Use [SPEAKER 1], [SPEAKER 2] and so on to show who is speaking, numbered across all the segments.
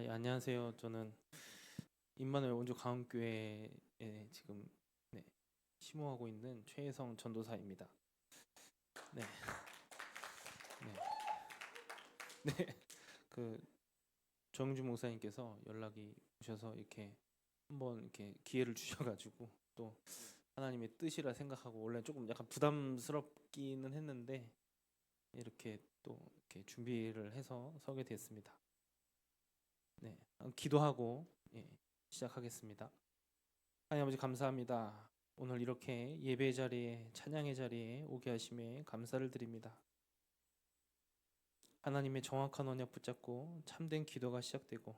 [SPEAKER 1] 예, 안녕하세요. 저는 임마누엘 원주 강원교회에 지금 네, 심호하고 있는 최혜성 전도사입니다. 네, 네, 네. 그 정주 목사님께서 연락이 오셔서 이렇게 한번 이렇게 기회를 주셔가지고 또 하나님의 뜻이라 생각하고 원래 조금 약간 부담스럽기는 했는데 이렇게 또 이렇게 준비를 해서 서게 됐습니다. 네, 기도하고 시작하겠습니다. 하나님 아버지 감사합니다. 오늘 이렇게 예배 자리에 찬양의 자리에 오게 하심에 감사를 드립니다. 하나님의 정확한 언약 붙잡고 참된 기도가 시작되고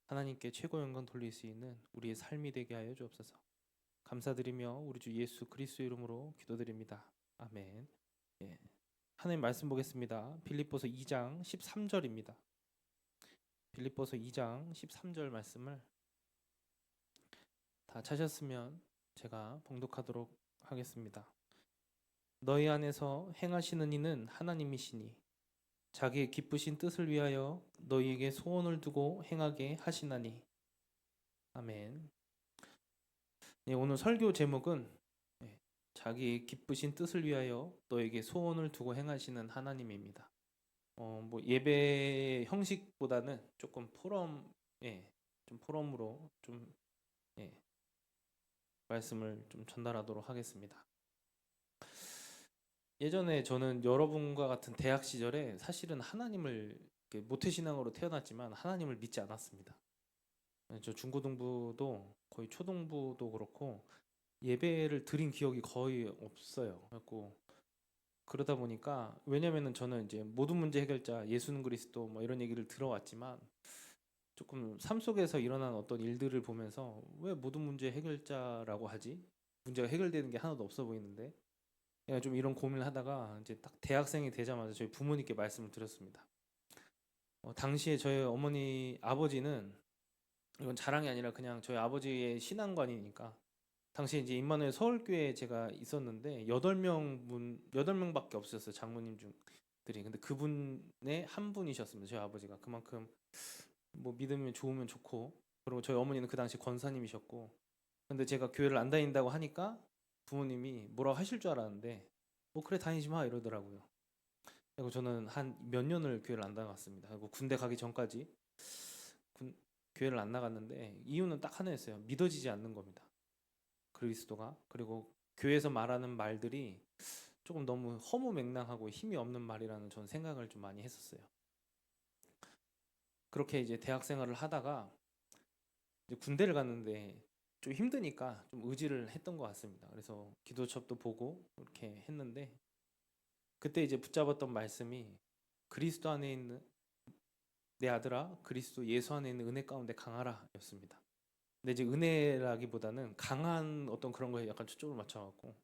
[SPEAKER 1] 하나님께 최고 영광 돌릴 수 있는 우리의 삶이 되게 하여 주옵소서. 감사드리며 우리 주 예수 그리스도 이름으로 기도드립니다. 아멘. 예. 하나님 말씀 보겠습니다. 빌립보서 2장 13절입니다. 빌립보서 2장 13절 말씀을 다 찾았으면 제가 봉독하도록 하겠습니다. 너희 안에서 행하시는 이는 하나님이시니 자기의 기쁘신 뜻을 위하여 너희에게 소원을 두고 행하게 하시나니. 아멘. 네, 오늘 설교 제목은 자기의 기쁘신 뜻을 위하여 너에게 소원을 두고 행하시는 하나님입니다. 뭐 예배 형식보다는 조금 좀 포럼으로 좀 예, 말씀을 좀 전달하도록 하겠습니다. 예전에 저는 여러분과 같은 대학 시절에 사실은 하나님을 모태신앙으로 태어났지만 하나님을 믿지 않았습니다. 저 중고등부도 거의 초등부도 그렇고 예배를 드린 기억이 거의 없어요. 그래갖고 그러다 보니까 왜냐면은 저는 이제 모든 문제 해결자 예수는 그리스도 뭐 이런 얘기를 들어왔지만 조금 삶 속에서 일어난 어떤 일들을 보면서 왜 모든 문제 해결자라고 하지? 문제가 해결되는 게 하나도 없어 보이는데 그냥 좀 이런 고민을 하다가 이제 딱 대학생이 되자마자 저희 부모님께 말씀을 드렸습니다. 당시에 저희 어머니 아버지는 이건 자랑이 아니라 그냥 저희 아버지의 신앙관이니까 당시에 이제 임마누엘 서울교회에 제가 있었는데 8명밖에 없었어요. 장모님 중들이. 근데 그분의 한 분이셨습니다. 저희 아버지가. 그만큼 뭐 믿으면 좋으면 좋고 그리고 저희 어머니는 그 당시 권사님이셨고 근데 제가 교회를 안 다닌다고 하니까 부모님이 뭐라고 하실 줄 알았는데 뭐 그래 다니지 마 이러더라고요. 그리고 저는 한 몇 년을 교회를 안 나갔습니다. 그리고 군대 가기 전까지 군, 교회를 안 나갔는데 이유는 딱 하나였어요. 믿어지지 않는 겁니다. 그리스도가. 그리고 교회에서 말하는 말들이 조금 너무 허무맹랑하고 힘이 없는 말이라는 전 생각을 좀 많이 했었어요. 그렇게 이제 대학 생활을 하다가 이제 군대를 갔는데 좀 힘드니까 좀 의지를 했던 것 같습니다. 그래서 기도첩도 보고 이렇게 했는데 그때 이제 붙잡았던 말씀이 그리스도 안에 있는 내 아들아 그리스도 예수 안에 있는 은혜 가운데 강하라 였습니다. 근데 이제 은혜라기보다는 강한 어떤 그런 거에 약간 초점을 맞춰갖고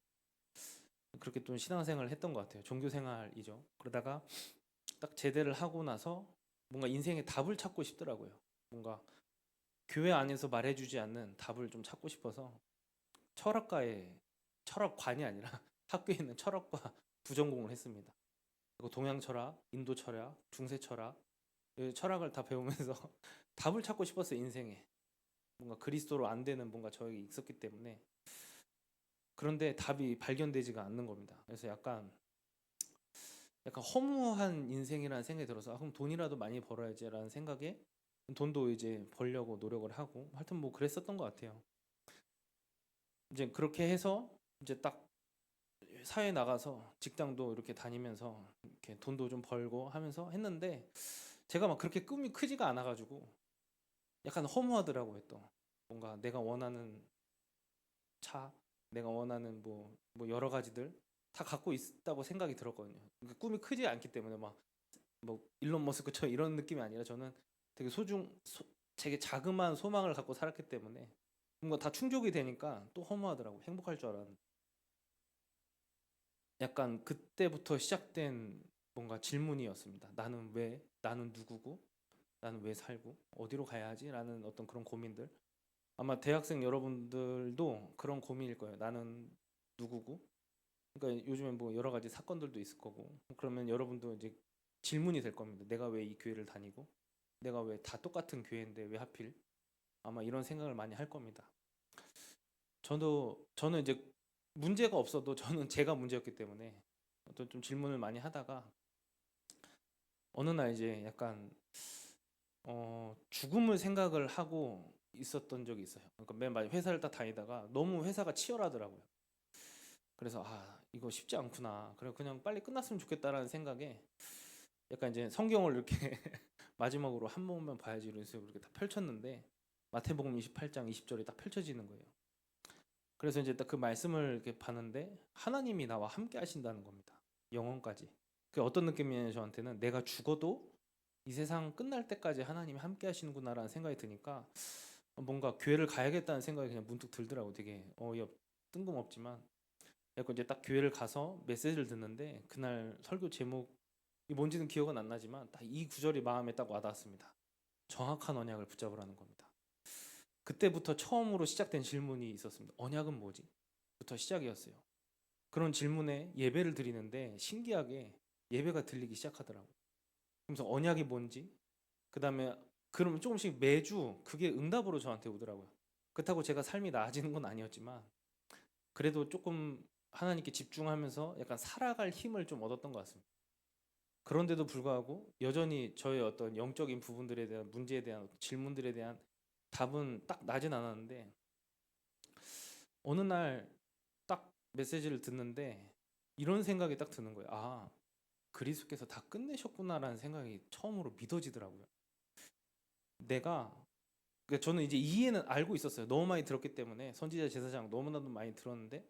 [SPEAKER 1] 그렇게 또 신앙생활을 했던 것 같아요. 종교생활이죠. 그러다가 딱 제대를 하고 나서 뭔가 인생의 답을 찾고 싶더라고요. 뭔가 교회 안에서 말해주지 않는 답을 좀 찾고 싶어서 철학과에 철학관이 아니라 학교에 있는 철학과 부전공을 했습니다. 그리고 동양 철학, 인도 철학, 중세 철학 철학을 다 배우면서 답을 찾고 싶었어요. 인생에 뭔가 그리스도로 안 되는 뭔가 저에게 있었기 때문에 그런데 답이 발견되지가 않는 겁니다. 그래서 약간 허무한 인생이라는 생각이 들어서 그럼 돈이라도 많이 벌어야지라는 생각에 돈도 이제 벌려고 노력을 하고 하여튼 뭐 그랬었던 것 같아요. 이제 그렇게 해서 이제 딱 사회에 나가서 직장도 이렇게 다니면서 이렇게 돈도 좀 벌고 하면서 했는데 제가 막 그렇게 꿈이 크지가 않아가지고 약간 허무하더라고요. 또 뭔가 내가 원하는 차, 내가 원하는 뭐 여러 가지들 다 갖고 있다고 생각이 들었거든요. 그러니까 꿈이 크지 않기 때문에 막 뭐 일론 머스크처럼 이런 느낌이 아니라 저는 되게 되게 자그마한 소망을 갖고 살았기 때문에 뭔가 다 충족이 되니까 또 허무하더라고. 행복할 줄 알았는데 약간 그때부터 시작된 뭔가 질문이었습니다. 나는 누구고 나는 왜 살고 어디로 가야 하지라는 어떤 그런 고민들. 아마 대학생 여러분들도 그런 고민일 거예요. 나는 누구고? 그러니까 요즘엔 뭐 여러 가지 사건들도 있을 거고 그러면 여러분도 이제 질문이 될 겁니다. 내가 왜 이 교회를 다니고 내가 왜 다 똑같은 교회인데 왜 하필? 아마 이런 생각을 많이 할 겁니다. 저는 이제 문제가 없어도 저는 제가 문제였기 때문에 어떤 좀 질문을 많이 하다가 어느 날 이제 약간 죽음을 생각을 하고 있었던 적이 있어요. 그러니까 맨 마지막 회사를 딱 다니다가 너무 회사가 치열하더라고요. 그래서 이거 쉽지 않구나. 그래 그냥 빨리 끝났으면 좋겠다라는 생각에 약간 이제 성경을 이렇게 마지막으로 한 번만 봐야지 이런 식으로 이렇게 다 펼쳤는데 마태복음 28장 20절이 딱 펼쳐지는 거예요. 그래서 이제 딱 그 말씀을 이렇게 봤는데 하나님이 나와 함께 하신다는 겁니다. 영원까지. 그 어떤 느낌이냐면 저한테는 내가 죽어도 이 세상 끝날 때까지 하나님이 함께 하시는구나라는 생각이 드니까 뭔가 교회를 가야겠다는 생각이 그냥 문득 들더라고. 되게 뜬금없지만 약간 이제 딱 교회를 가서 메시지를 듣는데 그날 설교 제목이 뭔지는 기억은 안 나지만 딱 이 구절이 마음에 딱 와닿았습니다. 정확한 언약을 붙잡으라는 겁니다. 그때부터 처음으로 시작된 질문이 있었습니다. 언약은 뭐지? 부터 시작이었어요. 그런 질문에 예배를 드리는데 신기하게 예배가 들리기 시작하더라고요. 그래서 언약이 뭔지 그 다음에 그러면 조금씩 매주 그게 응답으로 저한테 오더라고요. 그렇다고 제가 삶이 나아지는 건 아니었지만 그래도 조금 하나님께 집중하면서 약간 살아갈 힘을 좀 얻었던 것 같습니다. 그런데도 불구하고 여전히 저의 어떤 영적인 부분들에 대한 문제에 대한 질문들에 대한 답은 딱 나진 않았는데 어느 날 딱 메시지를 듣는데 이런 생각이 딱 드는 거예요. 그리스도께서 다 끝내셨구나라는 생각이 처음으로 믿어지더라고요. 그러니까 저는 이제 이해는 알고 있었어요. 너무 많이 들었기 때문에 선지자 제사장 너무나도 많이 들었는데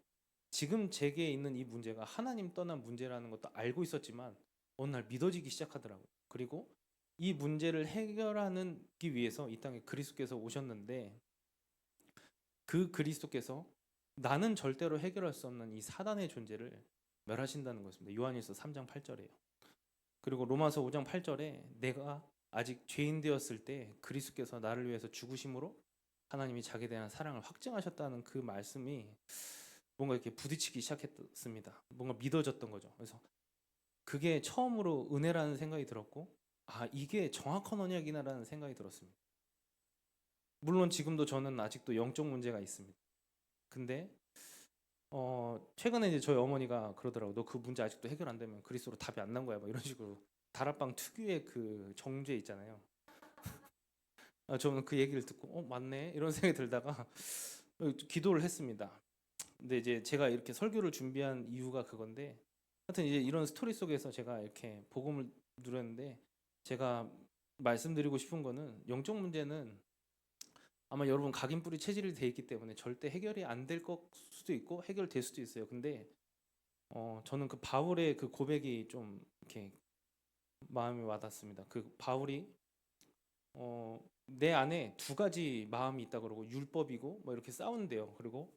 [SPEAKER 1] 지금 제게 있는 이 문제가 하나님 떠난 문제라는 것도 알고 있었지만 어느 날 믿어지기 시작하더라고요. 그리고 이 문제를 해결하기 위해서 이 땅에 그리스도께서 오셨는데 그 그리스도께서 나는 절대로 해결할 수 없는 이 사단의 존재를 멸하신다는 것입니다. 요한일서 3장 8절에요. 그리고 로마서 5장 8절에 내가 아직 죄인 되었을 때 그리스도께서 나를 위해서 죽으심으로 하나님이 자기에 대한 사랑을 확증하셨다는 그 말씀이 뭔가 이렇게 부딪히기 시작했습니다. 뭔가 믿어졌던 거죠. 그래서 그게 처음으로 은혜라는 생각이 들었고 이게 정확한 언약이나라는 생각이 들었습니다. 물론 지금도 저는 아직도 영적 문제가 있습니다. 근데 최근에 이제 저희 어머니가 그러더라고. 너 그 문제 아직도 해결 안 되면 그리스도로 답이 안 난 거야. 막 이런 식으로 다락방 특유의 그 정죄 있잖아요. 저는 그 얘기를 듣고 맞네 이런 생각이 들다가 기도를 했습니다. 근데 이제 제가 이렇게 설교를 준비한 이유가 그건데 하여튼 이제 이런 스토리 속에서 제가 이렇게 복음을 누렸는데 제가 말씀드리고 싶은 거는 영적 문제는 아마 여러분 각인뿌리 체질이 돼 있기 때문에 절대 해결이 안 될 수도 있고 해결될 수도 있어요. 근데 저는 그 바울의 그 고백이 좀 이렇게 마음에 와닿습니다. 그 바울이 내 안에 두 가지 마음이 있다 그러고 율법이고 뭐 이렇게 싸운대요. 그리고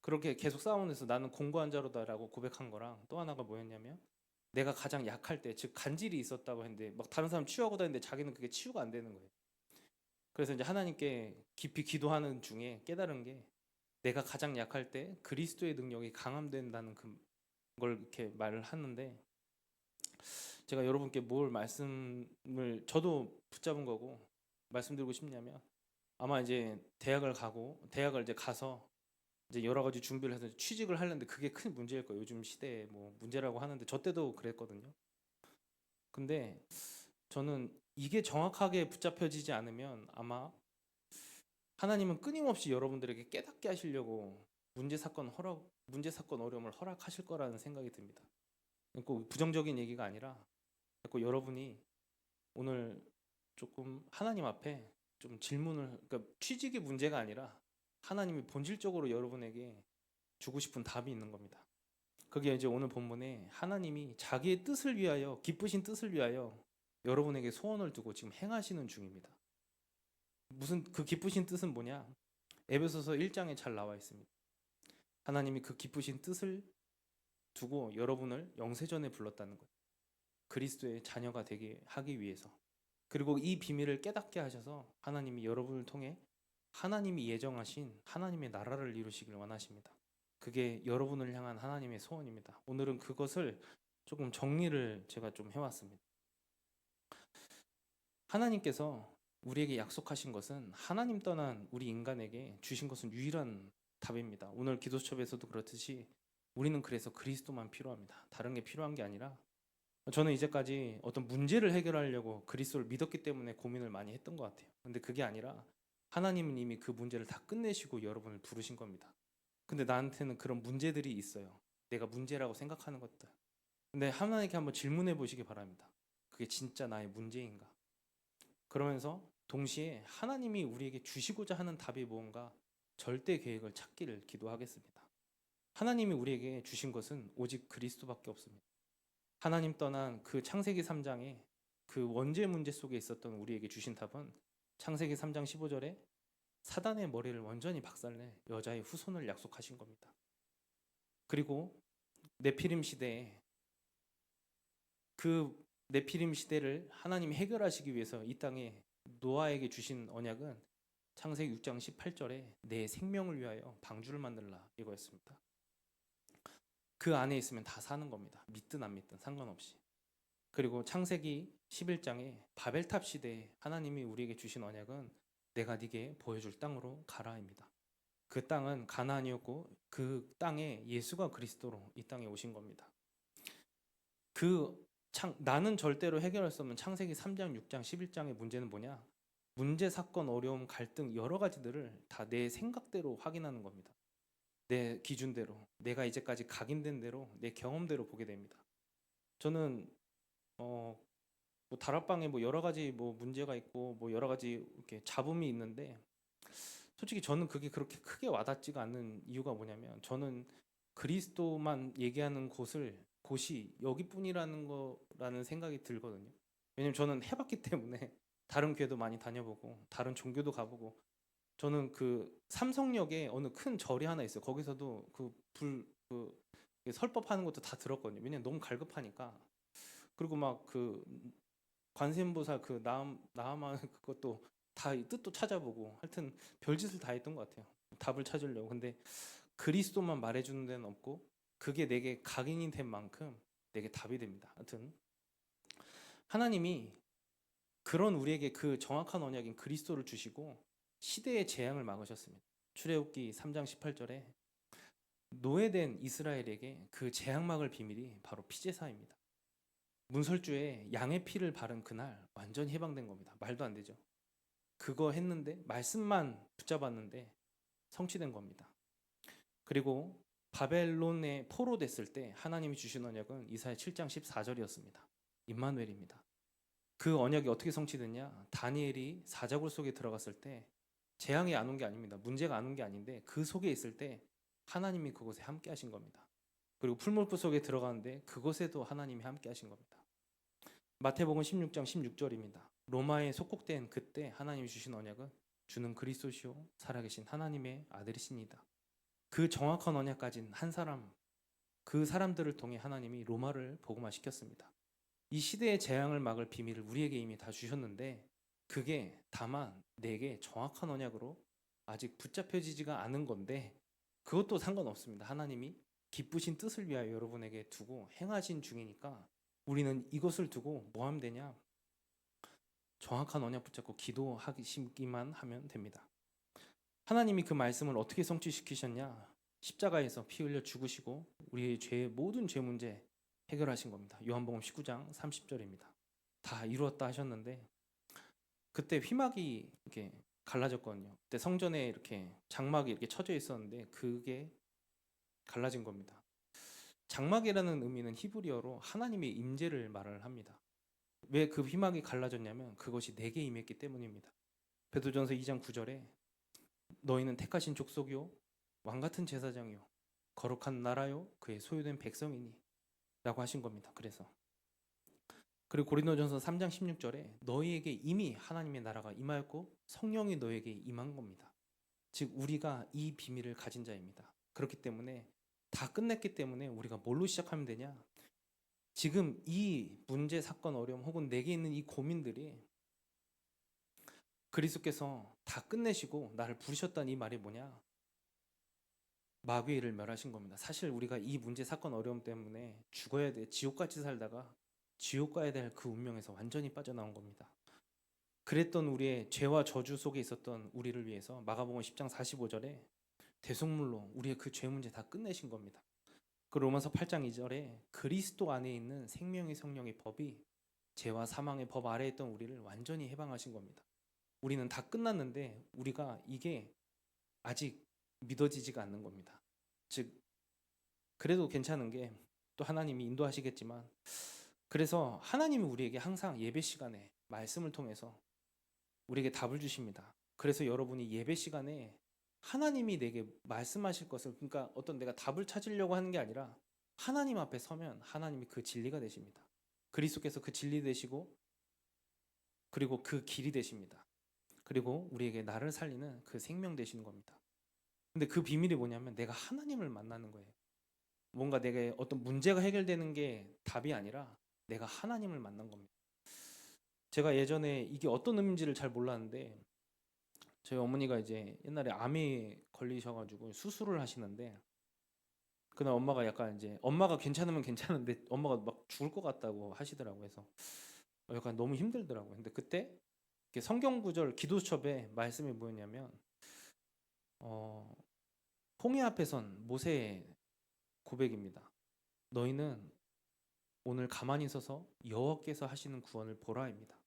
[SPEAKER 1] 그렇게 계속 싸우면서 나는 공고한 자로다라고 고백한 거랑 또 하나가 뭐였냐면 내가 가장 약할 때, 즉 간질이 있었다고 했는데 막 다른 사람 치유하고 다니는데 자기는 그게 치유가 안 되는 거예요. 그래서 이제 하나님께 깊이 기도하는 중에 깨달은 게 내가 가장 약할 때 그리스도의 능력이 강함된다는 그걸 이렇게 말을 하는데 제가 여러분께 뭘 말씀을 저도 붙잡은 거고 말씀드리고 싶냐면 아마 이제 대학을 이제 가서 이제 여러 가지 준비를 해서 취직을 하려는데 그게 큰 문제일 거예요. 요즘 시대에 뭐 문제라고 하는데 저 때도 그랬거든요. 근데 저는 이게 정확하게 붙잡혀지지 않으면 아마 하나님은 끊임없이 여러분들에게 깨닫게 하시려고 문제 사건 어려움을 허락하실 거라는 생각이 듭니다. 꼭 부정적인 얘기가 아니라 꼭 여러분이 오늘 조금 하나님 앞에 좀 그러니까 취직의 문제가 아니라 하나님이 본질적으로 여러분에게 주고 싶은 답이 있는 겁니다. 그게 이제 오늘 본문에 하나님이 자기의 뜻을 위하여 기쁘신 뜻을 위하여 여러분에게 소원을 두고 지금 행하시는 중입니다. 무슨 그 기쁘신 뜻은 뭐냐? 에베소서 1장에 잘 나와 있습니다. 하나님이 그 기쁘신 뜻을 두고 여러분을 영세전에 불렀다는 거예요. 그리스도의 자녀가 되게 하기 위해서. 그리고 이 비밀을 깨닫게 하셔서 하나님이 여러분을 통해 하나님이 예정하신 하나님의 나라를 이루시길 원하십니다. 그게 여러분을 향한 하나님의 소원입니다. 오늘은 그것을 조금 정리를 제가 좀 해왔습니다. 하나님께서 우리에게 약속하신 것은 하나님 떠난 우리 인간에게 주신 것은 유일한 답입니다. 오늘 기도첩에서도 그렇듯이 우리는 그래서 그리스도만 필요합니다. 다른 게 필요한 게 아니라 저는 이제까지 어떤 문제를 해결하려고 그리스도를 믿었기 때문에 고민을 많이 했던 것 같아요. 근데 그게 아니라 하나님은 이미 그 문제를 다 끝내시고 여러분을 부르신 겁니다. 근데 나한테는 그런 문제들이 있어요. 내가 문제라고 생각하는 것들. 근데 하나님께 한번 질문해 보시기 바랍니다. 그게 진짜 나의 문제인가? 그러면서 동시에 하나님이 우리에게 주시고자 하는 답이 무언가 절대 계획을 찾기를 기도하겠습니다. 하나님이 우리에게 주신 것은 오직 그리스도밖에 없습니다. 하나님 떠난 그 창세기 3장에 그 원죄 문제 속에 있었던 우리에게 주신 답은 창세기 3장 15절에 사단의 머리를 완전히 박살내 여자의 후손을 약속하신 겁니다. 그리고 네피림 시대에 그 네피림 시대를 하나님이 해결하시기 위해서 이 땅에 노아에게 주신 언약은 창세기 6장 18절에 내 생명을 위하여 방주를 만들라 이거였습니다. 그 안에 있으면 다 사는 겁니다. 믿든 안 믿든 상관없이. 그리고 창세기 11장에 바벨탑 시대에 하나님이 우리에게 주신 언약은 내가 네게 보여줄 땅으로 가라입니다. 그 땅은 가나안이었고 그 땅에 예수가 그리스도로 이 땅에 오신 겁니다. 나는 절대로 해결할 수 없는 창세기 3장, 6장, 11장의 문제는 뭐냐? 문제, 사건, 어려움, 갈등 여러 가지들을 다 내 생각대로 확인하는 겁니다. 내 기준대로, 내가 이제까지 각인된 대로, 내 경험대로 보게 됩니다. 저는 뭐 다락방에 뭐 여러 가지 뭐 문제가 있고 뭐 여러 가지 이렇게 잡음이 있는데 솔직히 저는 그게 그렇게 크게 와닿지가 않는 이유가 뭐냐면 저는 그리스도만 얘기하는 곳이 여기뿐이라는 거라는 생각이 들거든요. 왜냐면 저는 해봤기 때문에 다른 교회도 많이 다녀보고 다른 종교도 가보고 저는 그 삼성역에 어느 큰 절이 하나 있어요. 거기서도 그 설법하는 것도 다 들었거든요. 왜냐면 너무 갈급하니까. 그리고 막 그 관세음보살 그 나아만 그것도 다 뜻도 찾아보고 하여튼 별짓을 다 했던 것 같아요. 답을 찾으려고. 근데 그리스도만 말해주는 데는 없고 그게 내게 각인이 된 만큼 내게 답이 됩니다. 하여튼 하나님이 그런 우리에게 그 정확한 언약인 그리스도를 주시고 시대의 재앙을 막으셨습니다. 출애굽기 3장 18절에 노예된 이스라엘에게 그 재앙 막을 비밀이 바로 피제사입니다. 문설주에 양의 피를 바른 그날 완전히 해방된 겁니다. 말도 안 되죠. 그거 했는데 말씀만 붙잡았는데 성취된 겁니다. 그리고 바벨론에 포로됐을 때 하나님이 주신 언약은 이사야 7장 14절이었습니다. 임마누엘입니다. 그 언약이 어떻게 성취됐냐? 다니엘이 사자굴 속에 들어갔을 때 재앙이 안 온 게 아닙니다. 문제가 안 온 게 아닌데 그 속에 있을 때 하나님이 그곳에 함께 하신 겁니다. 그리고 풀물불 속에 들어가는데 그곳에도 하나님이 함께 하신 겁니다. 마태복음 16장 16절입니다. 로마에 속국된 그때 하나님이 주신 언약은 주는 그리스도시요 살아계신 하나님의 아들이시니다. 그 정확한 언약 가진 한 사람, 그 사람들을 통해 하나님이 로마를 복음화시켰습니다. 이 시대의 재앙을 막을 비밀을 우리에게 이미 다 주셨는데 그게 다만 내게 정확한 언약으로 아직 붙잡혀지지가 않은 건데 그것도 상관없습니다. 하나님이 기쁘신 뜻을 위하여 여러분에게 두고 행하신 중이니까 우리는 이것을 두고 뭐 하면 되냐? 정확한 언약 붙잡고 기도하기만 하면 됩니다. 하나님이 그 말씀을 어떻게 성취시키셨냐? 십자가에서 피 흘려 죽으시고 우리의 모든 죄 문제 해결하신 겁니다. 요한복음 19장 30절입니다. 다 이루었다 하셨는데 그때 휘막이 이렇게 갈라졌거든요. 그때 성전에 이렇게 장막이 이렇게 쳐져 있었는데 그게 갈라진 겁니다. 장막이라는 의미는 히브리어로 하나님의 임재를 말을 합니다. 왜 그 휘막이 갈라졌냐면 그것이 내게 임했기 때문입니다. 베드로전서 2장 9절에 너희는 택하신 족속이요 왕같은 제사장이요 거룩한 나라요 그의 소유된 백성이니 라고 하신 겁니다. 그리고 고린도전서 3장 16절에 너희에게 이미 하나님의 나라가 임하였고 성령이 너희에게 임한 겁니다. 즉 우리가 이 비밀을 가진 자입니다. 그렇기 때문에 다 끝냈기 때문에 우리가 뭘로 시작하면 되냐? 지금 이 문제, 사건, 어려움 혹은 내게 있는 이 고민들이 그리스도께서 다 끝내시고 나를 부르셨다는 이 말이 뭐냐? 마귀의 일을 멸하신 겁니다. 사실 우리가 이 문제, 사건, 어려움 때문에 죽어야 돼. 지옥같이 살다가 지옥 가야 될 그 운명에서 완전히 빠져나온 겁니다. 그랬던 우리의 죄와 저주 속에 있었던 우리를 위해서 마가복음 10장 45절에 대속물로 우리의 그 죄 문제 다 끝내신 겁니다. 그 로마서 8장 2절에 그리스도 안에 있는 생명의 성령의 법이 죄와 사망의 법 아래에 있던 우리를 완전히 해방하신 겁니다. 우리는 다 끝났는데 우리가 이게 아직 믿어지지가 않는 겁니다. 즉 그래도 괜찮은 게 또 하나님이 인도하시겠지만, 그래서 하나님이 우리에게 항상 예배 시간에 말씀을 통해서 우리에게 답을 주십니다. 그래서 여러분이 예배 시간에 하나님이 내게 말씀하실 것을, 그러니까 어떤 내가 답을 찾으려고 하는 게 아니라 하나님 앞에 서면 하나님이 그 진리가 되십니다. 그리스도께서 그 진리 되시고 그리고 그 길이 되십니다. 그리고 우리에게 나를 살리는 그 생명 되시는 겁니다. 근데 그 비밀이 뭐냐면 내가 하나님을 만나는 거예요. 뭔가 내게 어떤 문제가 해결되는 게 답이 아니라 내가 하나님을 만난 겁니다. 제가 예전에 이게 어떤 의미인지를 잘 몰랐는데 저희 어머니가 이제 옛날에 암에 걸리셔가지고 수술을 하시는데, 그날 엄마가 약간 이제 엄마가 괜찮으면 괜찮은데 엄마가 막 죽을 것 같다고 하시더라고요. 그래서 약간 너무 힘들더라고요. 근데 그때 이렇게 성경 구절 기도첩에 말씀이 뭐였냐면 홍해 앞에 선 모세의 고백입니다. 너희는 오늘 가만히 서서 여호와께서 하시는 구원을 보라입니다.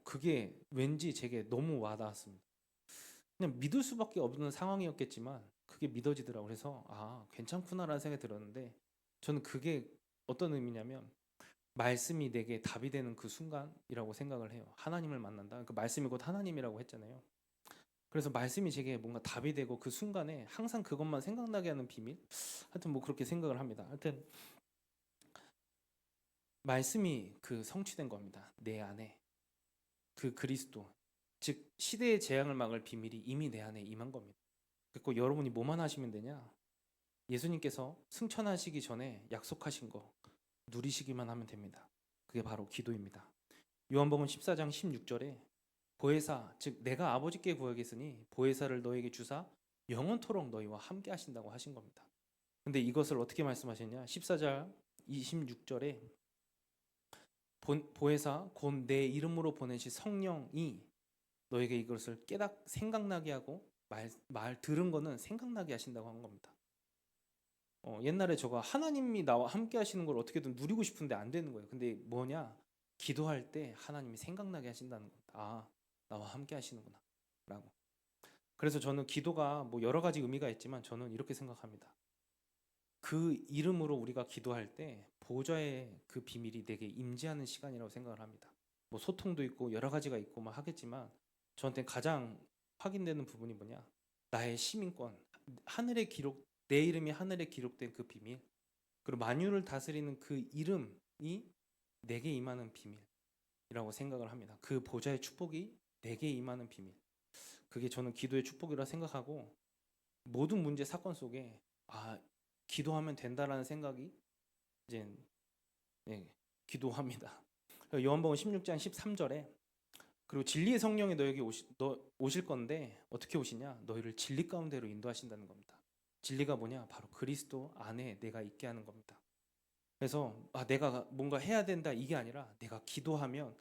[SPEAKER 1] 그게 왠지 제게 너무 와닿았습니다. 그냥 믿을 수밖에 없는 상황이었겠지만 그게 믿어지더라고요. 그래서 괜찮구나라는 생각이 들었는데, 저는 그게 어떤 의미냐면 말씀이 내게 답이 되는 그 순간이라고 생각을 해요. 하나님을 만난다. 그 말씀이 곧 하나님이라고 했잖아요. 그래서 말씀이 제게 뭔가 답이 되고 그 순간에 항상 그것만 생각나게 하는 비밀? 하여튼 뭐 그렇게 생각을 합니다. 하여튼 말씀이 그 성취된 겁니다. 내 안에 그 그리스도, 즉 시대의 재앙을 막을 비밀이 이미 내 안에 임한 겁니다. 그리고 여러분이 뭐만 하시면 되냐? 예수님께서 승천하시기 전에 약속하신 거 누리시기만 하면 됩니다. 그게 바로 기도입니다. 요한복음 14장 16절에 보혜사, 즉 내가 아버지께 구하겠으니 보혜사를 너에게 주사 영원토록 너희와 함께 하신다고 하신 겁니다. 근데 이것을 어떻게 말씀하셨냐? 14장 26절에 보혜사 곧 내 이름으로 보내신 성령이 너에게 이것을 생각나게 하고 말 들은 거는 생각나게 하신다고 한 겁니다. 옛날에 저가 하나님이 나와 함께 하시는 걸 어떻게든 누리고 싶은데 안 되는 거예요. 근데 뭐냐? 기도할 때 하나님이 생각나게 하신다는 겁니다. 나와 함께 하시는구나 라고. 그래서 저는 기도가 뭐 여러 가지 의미가 있지만 저는 이렇게 생각합니다. 그 이름으로 우리가 기도할 때 보좌의 그 비밀이 내게 임재하는 시간이라고 생각을 합니다. 뭐 소통도 있고 여러 가지가 있고 막 하겠지만 저한테 가장 확인되는 부분이 뭐냐? 나의 시민권, 내 이름이 하늘에 기록된 그 비밀, 그리고 만유를 다스리는 그 이름이 내게 임하는 비밀이라고 생각을 합니다. 그 보좌의 축복이 내게 임하는 비밀. 그게 저는 기도의 축복이라 생각하고, 모든 문제 사건 속에 기도하면 된다라는 생각이 이제 기도합니다. 요한복음 16장 13절에 그리고 진리의 성령이 너에게 오실 건데 어떻게 오시냐? 너희를 진리 가운데로 인도하신다는 겁니다. 진리가 뭐냐? 바로 그리스도 안에 내가 있게 하는 겁니다. 그래서 내가 뭔가 해야 된다 이게 아니라 내가 기도하면,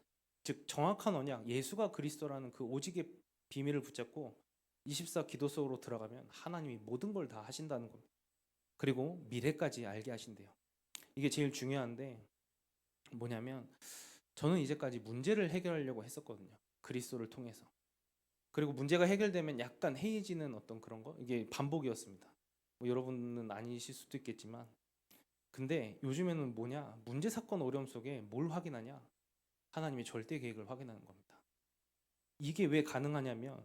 [SPEAKER 1] 즉 정확한 언약, 예수가 그리스도라는 그 오직의 비밀을 붙잡고 24 기도 속으로 들어가면 하나님이 모든 걸 다 하신다는 겁니다. 그리고 미래까지 알게 하신대요. 이게 제일 중요한데 뭐냐면 저는 이제까지 문제를 해결하려고 했었거든요. 그리스도를 통해서. 그리고 문제가 해결되면 약간 해이해지는 어떤 그런 거, 이게 반복이었습니다. 뭐 여러분은 아니실 수도 있겠지만, 근데 요즘에는 뭐냐? 문제 사건 어려움 속에 뭘 확인하냐? 하나님의 절대 계획을 확인하는 겁니다. 이게 왜 가능하냐면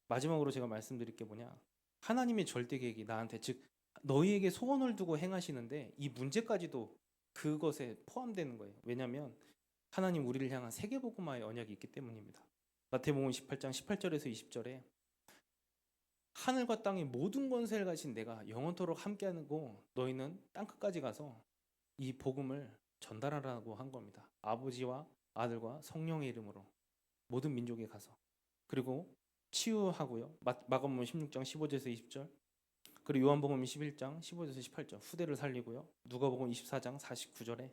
[SPEAKER 1] 마지막으로 제가 말씀드릴 게 뭐냐? 하나님의 절대 계획이 나한테, 즉 너희에게 소원을 두고 행하시는데 이 문제까지도 그것에 포함되는 거예요. 왜냐하면 하나님 우리를 향한 세계복음화의 언약이 있기 때문입니다. 마태복음 18장 18절에서 20절에 하늘과 땅의 모든 권세를 가진 내가 영원토록 함께하고 너희는 땅끝까지 가서 이 복음을 전달하라고 한 겁니다. 아버지와 아들과 성령의 이름으로 모든 민족에 가서. 그리고 치유하고요. 마가복음 16장 15절에서 20절, 그리고 요한복음 21장 15절에서 18절 후대를 살리고요. 누가복음 24장 49절에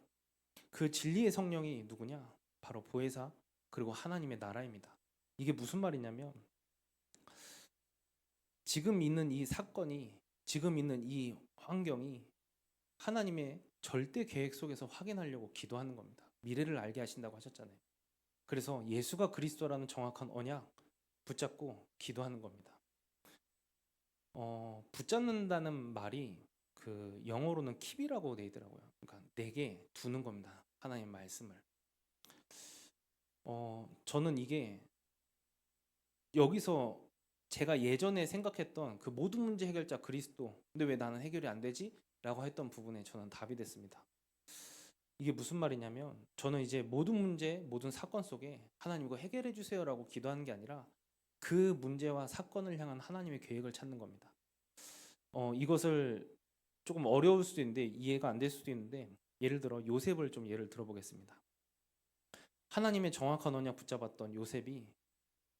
[SPEAKER 1] 그 진리의 성령이 누구냐? 바로 보혜사 그리고 하나님의 나라입니다. 이게 무슨 말이냐면 지금 있는 이 사건이, 지금 있는 이 환경이 하나님의 절대 계획 속에서 확인하려고 기도하는 겁니다. 미래를 알게 하신다고 하셨잖아요. 그래서 예수가 그리스도라는 정확한 언약 붙잡고 기도하는 겁니다. 붙잡는다는 말이 그 영어로는 킵이라고 돼 있더라고요. 그러니까 내게 두는 겁니다. 하나님 말씀을. 저는 이게 여기서 제가 예전에 생각했던 그 모든 문제 해결자 그리스도, 근데 왜 나는 해결이 안 되지? 라고 했던 부분에 저는 답이 됐습니다. 이게 무슨 말이냐면 저는 이제 모든 문제, 모든 사건 속에 하나님 이거 해결해 주세요라고 기도하는 게 아니라 그 문제와 사건을 향한 하나님의 계획을 찾는 겁니다. 이것을 조금 어려울 수도 있는데 이해가 안 될 수도 있는데 예를 들어 요셉을 좀 예를 들어보겠습니다. 하나님의 정확한 언약 붙잡았던 요셉이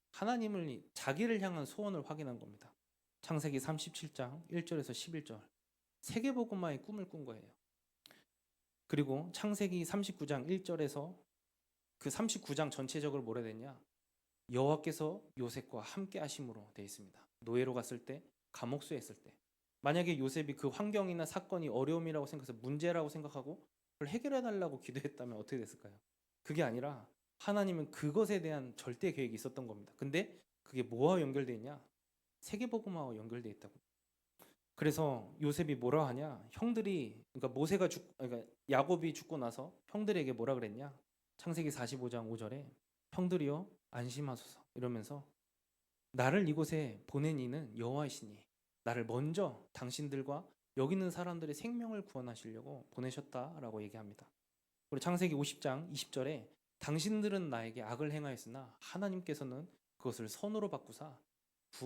[SPEAKER 1] 하나님을 자기를 향한 소원을 확인한 겁니다. 창세기 37장 1절에서 11절 세계복음화의 꿈을 꾼 거예요. 그리고 창세기 39장 1절에서 그 39장 전체적으로 뭐라 됐냐? 여호와께서 요셉과 함께 하심으로 되어 있습니다. 노예로 갔을 때, 감옥수에 있을 때, 만약에 요셉이 그 환경이나 사건이 어려움이라고 생각해서 문제라고 생각하고 그걸 해결해 달라고 기도했다면 어떻게 됐을까요? 그게 아니라 하나님은 그것에 대한 절대 계획이 있었던 겁니다. 근데 그게 뭐와 연결되어 있냐? 세계복음화와 연결되어 있다고. 그래서 요셉이 뭐라 하냐? 형들이, 그러니까 그러니까 야곱이 죽고 나서 형들에게 뭐라 그랬냐? 창세기 45장 5절에 형들이여 안심하소서 이러면서 나를 이곳에 보낸 이는 여호와이시니 나를 먼저 당신들과 여기 있는 사람들의 생명을 구원하시려고 보내셨다라고 얘기합니다. 그리고 창세기 50장 20절에 당신들은 나에게 악을 행하였으나 하나님께서는 그것을 선으로 바꾸사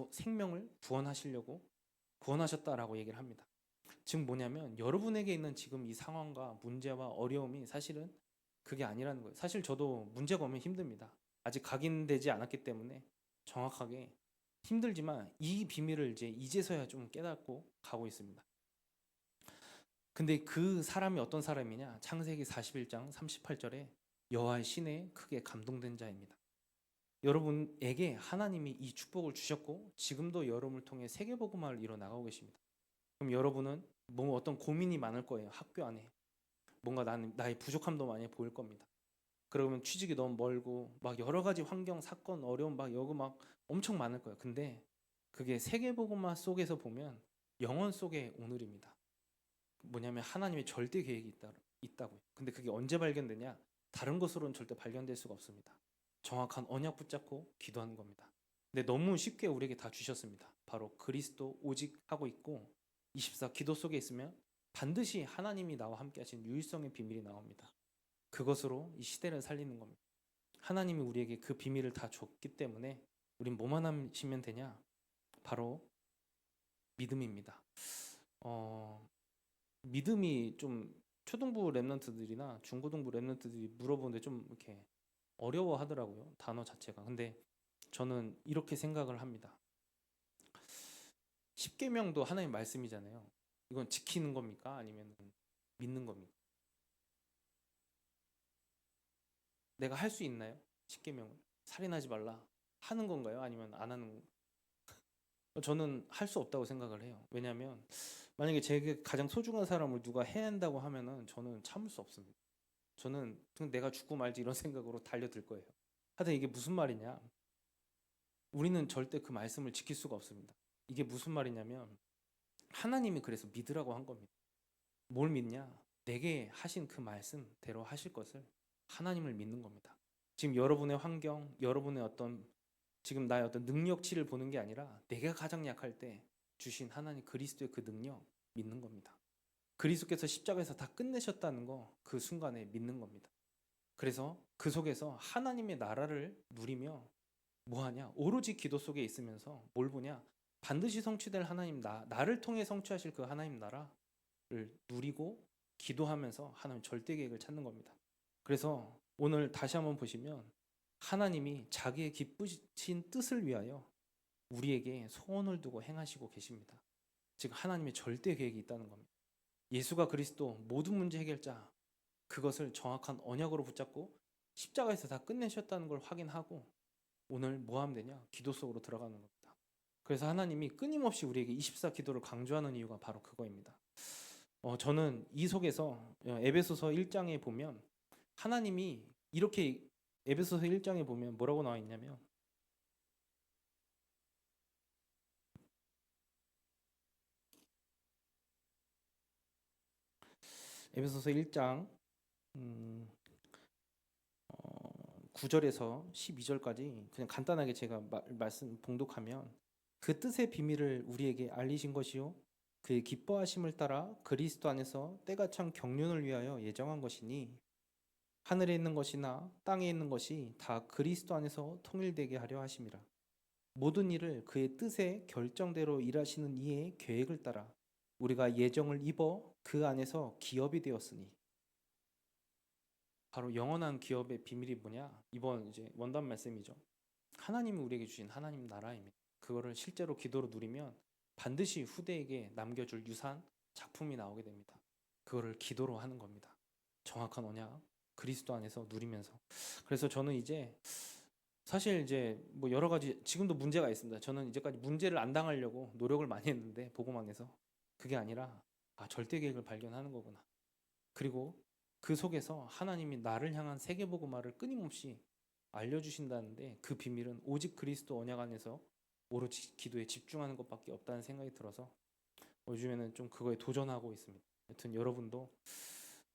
[SPEAKER 1] 생명을 구원하시려고 구원하셨다라고 얘기를 합니다. 즉 뭐냐면 여러분에게 있는 지금 이 상황과 문제와 어려움이 사실은 그게 아니라는 거예요. 사실 저도 문제가 오면 힘듭니다. 아직 각인되지 않았기 때문에 정확하게 힘들지만 이 비밀을 이제서야 좀 깨닫고 가고 있습니다. 근데 그 사람이 어떤 사람이냐? 창세기 41장 38절에 여호와의 신에 크게 감동된 자입니다. 여러분에게 하나님이 이 축복을 주셨고 지금도 여러분을 통해 세계복음화를 이뤄 나가고 계십니다. 그럼 여러분은 뭐 어떤 고민이 많을 거예요. 학교 안에 뭔가 나의 부족함도 많이 보일 겁니다. 그러면 취직이 너무 멀고 막 여러 가지 환경, 사건, 어려움 막 여기 막 엄청 많을 거예요. 근데 그게 세계복음화 속에서 보면 영원 속의 오늘입니다. 뭐냐면 하나님의 절대 계획이 있다고요. 근데 그게 언제 발견되냐? 다른 것으로는 절대 발견될 수가 없습니다. 정확한 언약 붙잡고 기도하는 겁니다. 근데 너무 쉽게 우리에게 다 주셨습니다. 바로 그리스도 오직 하고 있고 24 기도 속에 있으면 반드시 하나님이 나와 함께 하신 유일성의 비밀이 나옵니다. 그것으로 이 시대를 살리는 겁니다. 하나님이 우리에게 그 비밀을 다 줬기 때문에 우린 뭐만 하시면 되냐? 바로 믿음입니다. 믿음이 좀 초등부 랩런트들이나 중고등부 랩런트들이 물어보는데 좀 이렇게 어려워하더라고요. 단어 자체가. 근데 저는 이렇게 생각을 합니다. 십계명도 하나님 말씀이잖아요. 이건 지키는 겁니까? 아니면 믿는 겁니까? 내가 할 수 있나요? 십계명을 살인하지 말라 하는 건가요? 아니면 안 하는 건가요? 저는 할 수 없다고 생각을 해요. 왜냐하면 만약에 제게 가장 소중한 사람을 누가 해야 한다고 하면은 저는 참을 수 없습니다. 저는 그냥 내가 죽고 말지 이런 생각으로 달려들 거예요. 하여튼 이게 무슨 말이냐? 우리는 절대 그 말씀을 지킬 수가 없습니다. 이게 무슨 말이냐면 하나님이 그래서 믿으라고 한 겁니다. 뭘 믿냐? 내게 하신 그 말씀대로 하실 것을 하나님을 믿는 겁니다. 지금 여러분의 환경, 여러분의 지금 나의 어떤 능력치를 보는 게 아니라 내가 가장 약할 때 주신 하나님 그리스도의 그 능력 믿는 겁니다. 그리스도께서 십자가에서 다 끝내셨다는 거 그 순간에 믿는 겁니다. 그래서 그 속에서 하나님의 나라를 누리며 뭐하냐? 오로지 기도 속에 있으면서 뭘 보냐? 반드시 성취될 하나님 나를 통해 성취하실 그 하나님 나라를 누리고 기도하면서 하나님 절대 계획을 찾는 겁니다. 그래서 오늘 다시 한번 보시면 하나님이 자기의 기쁘신 뜻을 위하여 우리에게 소원을 두고 행하시고 계십니다. 즉 하나님의 절대 계획이 있다는 겁니다. 예수가 그리스도 모든 문제 해결자 그것을 정확한 언약으로 붙잡고 십자가에서 다 끝내셨다는 걸 확인하고 오늘 뭐 하면 되냐? 기도 속으로 들어가는 겁니다. 그래서 하나님이 끊임없이 우리에게 24 기도를 강조하는 이유가 바로 그거입니다. 저는 이 속에서 에베소서 1장에 보면 하나님이 이렇게 에베소서 1장에 보면 뭐라고 나와 있냐면 에베소서 1장 9절에서 12절까지 그냥 간단하게 제가 말씀 봉독하면 그 뜻의 비밀을 우리에게 알리신 것이요 그의 기뻐하심을 따라 그리스도 안에서 때가 참 경륜을 위하여 예정한 것이니 하늘에 있는 것이나 땅에 있는 것이 다 그리스도 안에서 통일되게 하려 하심이라. 모든 일을 그의 뜻의 결정대로 일하시는 이의 계획을 따라 우리가 예정을 입어 그 안에서 기업이 되었으니. 바로 영원한 기업의 비밀이 뭐냐? 이번 이제 원단 말씀이죠. 하나님이 우리에게 주신 하나님 나라입니다. 그거를 실제로 기도로 누리면 반드시 후대에게 남겨줄 유산, 작품이 나오게 됩니다. 그거를 기도로 하는 겁니다. 정확한 언약, 그리스도 안에서 누리면서. 그래서 저는 이제 사실 이제 뭐 여러 가지 지금도 문제가 있습니다. 저는 이제까지 문제를 안 당하려고 노력을 많이 했는데 복음왕에서 그게 아니라 절대 계획을 발견하는 거구나. 그리고 그 속에서 하나님이 나를 향한 세계복음화를 끊임없이 알려주신다는데 그 비밀은 오직 그리스도 언약 안에서 오로지 기도에 집중하는 것밖에 없다는 생각이 들어서 요즘에는 좀 그거에 도전하고 있습니다. 여튼 여러분도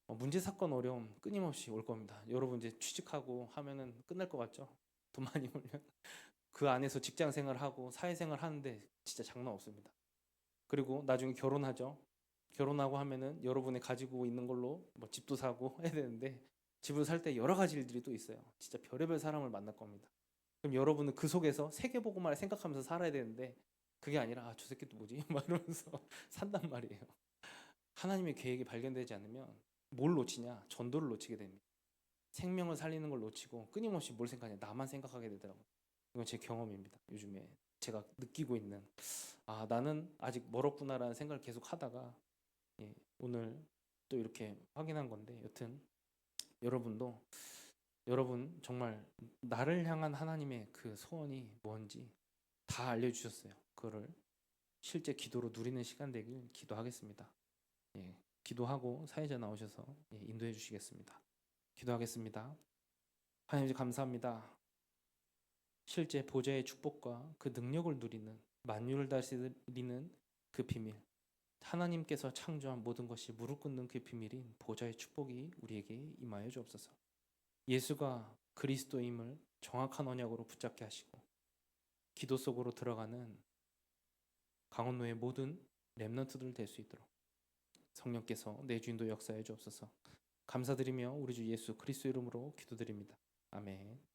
[SPEAKER 1] 문제 사건 어려움 끊임없이 올 겁니다. 여러분 이제 취직하고 하면은 끝날 것 같죠? 돈 많이 벌면 그 안에서 직장 생활하고 사회생활 하는데 진짜 장난 없습니다. 그리고 나중에 결혼하죠. 결혼하고 하면은 여러분이 가지고 있는 걸로 뭐 집도 사고 해야 되는데 집을 살 때 여러 가지 일들이 또 있어요. 진짜 별의별 사람을 만날 겁니다. 그럼 여러분은 그 속에서 세계복음화를 생각하면서 살아야 되는데 그게 아니라 저 새끼 또 뭐지? 막 이러면서 산단 말이에요. 하나님의 계획이 발견되지 않으면 뭘 놓치냐? 전도를 놓치게 됩니다. 생명을 살리는 걸 놓치고 끊임없이 뭘 생각하냐? 나만 생각하게 되더라고요. 이건 제 경험입니다. 요즘에 제가 느끼고 있는 나는 아직 멀었구나라는 생각을 계속 하다가 오늘 또 이렇게 확인한 건데 여튼 여러분 정말 나를 향한 하나님의 그 소원이 뭔지 다 알려주셨어요. 그거를 실제 기도로 누리는 시간 되길 기도하겠습니다. 기도하고 사회자 나오셔서 인도해 주시겠습니다. 기도하겠습니다. 하나님 감사합니다. 실제 보좌의 축복과 그 능력을 누리는 만유를 다스리는 그 비밀 하나님께서 창조한 모든 것이 무릎 꿇는 그 비밀인 보좌의 축복이 우리에게 임하여 주옵소서. 예수가 그리스도임을 정확한 언약으로 붙잡게 하시고 기도 속으로 들어가는 강원로의 모든 렘넌트들 될 수 있도록 성령께서 내 주인도 역사해 주옵소서. 감사드리며 우리 주 예수 그리스도 이름으로 기도드립니다. 아멘.